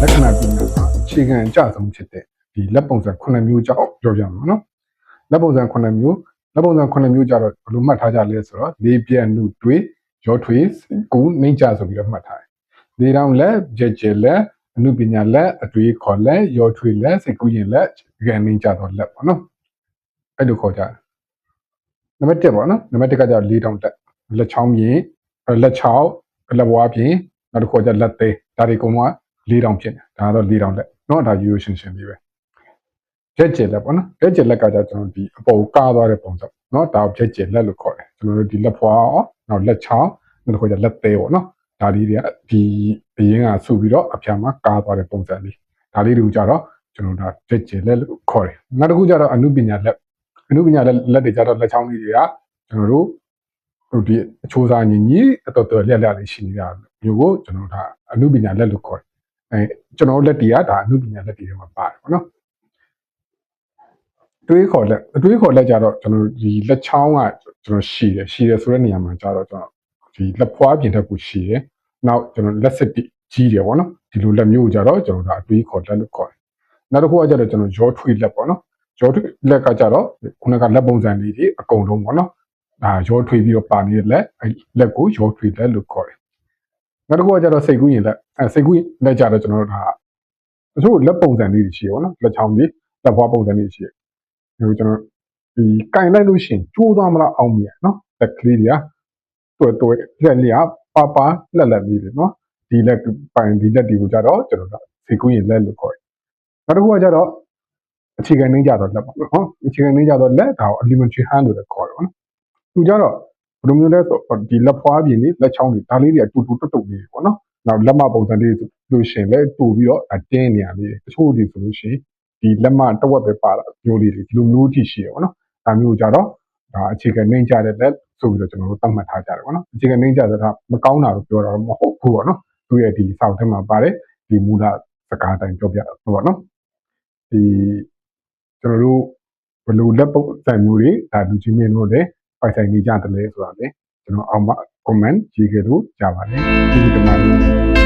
လက္ခဏာပညာမှာအခြေခံအကျဆုံးဖြစ်တဲ့ဒီလက်ပုံစံ9မျိုးကြောင့်ပြောပြမှာနော်လက်ပုံစံ9မျိုးကြတော့ဘယ်လိုမှတ်ထားကြလဲဆိုတော့လေပြက်နုတွေးရောထွေးကူနှိမ့်ကြဆိုပြီးတော့မှတ်ထားတယ်လေတောင်လက်ကြက်ကြက်လက်အနုပညာလက်အတွေးခေါ်လက်ရောထွေးလက်စိတ်ကူးရင်လက်ကန်နှိမ့်ကြတော့လက်ပေါ့နော်အဲ့လိုခေါ်ကြတယ်နံပါတ်1ပေါ့နော်နံပါတ်1ကကြတော့လေတောင်လက်ချောင်းပြင်လက်ချောင်းလက်ဝါးပြင်နောက်တစ်ခုကလက်သေးဒါတွေအကုန်လုံးကလေတောင်ဖြစ်နေဒါကတော့လေတောင်လက်နော်ဒါရိုးရိုးရှင်းရှင်းလေးပဲကြက်ကြက်လက်ပေါ့နော်ကြက်ကြက်လက်ကကြကျွန်တော်ဒီအပေါ်ကားသွားတဲ့ပုံစံနော်ဒါကြက်ကြက်လက်လို့ခေါ်တယ်ကျွန်တော်တို့ဒီလက်ဖွာနောက်လက်ချောင်းနောက်တစ်ခုကလက်သေးပေါ့နော်ဒါလေးတွေကဒီအရင်ကဆူပြီးတော့အဖျားမှာကားသွားတဲ့ပုံစံလေးဒါလေးတွေကြတော့ကျွန်တော်ဒါကြက်ကြက်လက်လို့ခေါ်တယ်နောက်တစ်ခုကြတော့အနုပညာလက်တွေကြတော့လက်ချောင်းလေးတွေကကျွန်တော်တို့ဒီအချိုးစားညီညီအတော်တော်လက်လေးရှိနေတာမျိုးကိုကျွန်တော်ဒါအနုပညာလက်လို့ခေါ်တယ်ကျွန်တော်လက်တွေကဒါအနုပညာလက်တွေထဲမှာပါတယ်ပေါ့နော်တွေးခေါ်လက်ကြတော့ကျွန်တော်ဒီလက်ချောင်းကကျွန်တော်ရှည်တယ်ဆိုတဲ့နေရာမှာကြတော့ကျွန်တော်ဒီလက်ဖွားပြင်ထက်ကိုရှည်တယ်နောက်ကျွန်တော်လက်စစ်ကြီးတယ်ပေါ့နော်ဒီလိုလက်မျိုးကြတော့ကျွန်တော်ဒါအတွေးခေါ်လက်လို့ခေါ်တယ်နောက်တစ်ခုကကြတော့ကျွန်တော်ရောထွေးလက်ပေါ့နော်ရောထွေးလက်ကကြတော့ခုနကလက်ပုံစံလေးတွေအကုန်လုံးပေါ့နော်ဒါရောထွေးပြီးတော့ပါနေတဲ့လက်ကိုရောထွေးလက်လို့ခေါ်တယ်နောက်တစ်ခုကကြတော့စိတ်ကူးရင်စိတ်ကူးလက်ကြတော့ကျွန်တော်တို့ဒါတချို့လက်ပုံစံလေးတွေရှိရပေါ့နော်လက်ချောင်းလေးလက်ဖွားပုံစံလေးရှိတယ်ကျွန်တော်ဒီကင်လိုက်လို့ရှိရင်ကျိုးသွားမလားအောင်မြင်နော်လက်ကလေးတွေကတွဲလက်လေးကပါလက်လေးတွေနော်ဒီလက်ပိုင်ဒီလက်တွေကိုကြတော့ကျွန်တော်တို့စိတ်ကူးရင်လက်လို့ခေါ်တယ်နောက်တစ်ခုကကြတော့အခြေခံနှင်းကြတော့လက်ပေါ့နော်အခြေခံနှင်းကြတော့လက်ဒါကို elementary hand လို့လည်းခေါ်တယ်ပေါ့နော်သူကြတော့ဘယ်လိုမျိုးလဲဆိုဒီလက်ဖွားပြင်လေးလက်ချောင်းတွေဒါလေးတွေကတူတုတ်လေးတွေပေါ့နော်နောက်လက်မပုံစံလေးဆိုလို့ရှိရင်လည်းတူပြီးတော့တင်းနေရလေးတချို့တွေဆိုလို့ရှိရင်ဒီလက်မတဝက်ပဲပါတာမျိုးလေးတွေဒီလိုမျိုးထိရှိရပေါ့နော်ဒါမျိုးကြတော့ဒါအခြေခံနှင်းကြတဲ့လက်ဆိုပြီးတော့ကျွန်တော်တို့သတ်မှတ်ထားကြတယ်ပေါ့နော်အခြေခံနှင်းကြတဲ့ကမကောင်းတာလို့ပြောတာတော့မဟုတ်ဘူးပေါ့နော်သူရဲ့ဒီစောင့်ထဲမှာပါတယ်ဒီမူလစကားတိုင်းပြောပြတာပေါ့နော်ဒီကျွန်တော်တို့ဘယ်လိုလက်ပုံစံမျိုးတွေဒါလူချင်းမင်းတို့လည်းပိုက်ဆိုင်နေကြတယ်လဲဆိုတာလေကျွန်တော်အောက်မှာ comment ရေးခဲ့လို့ကြပါတယ်ကျေးဇူးတင်ပါတယ်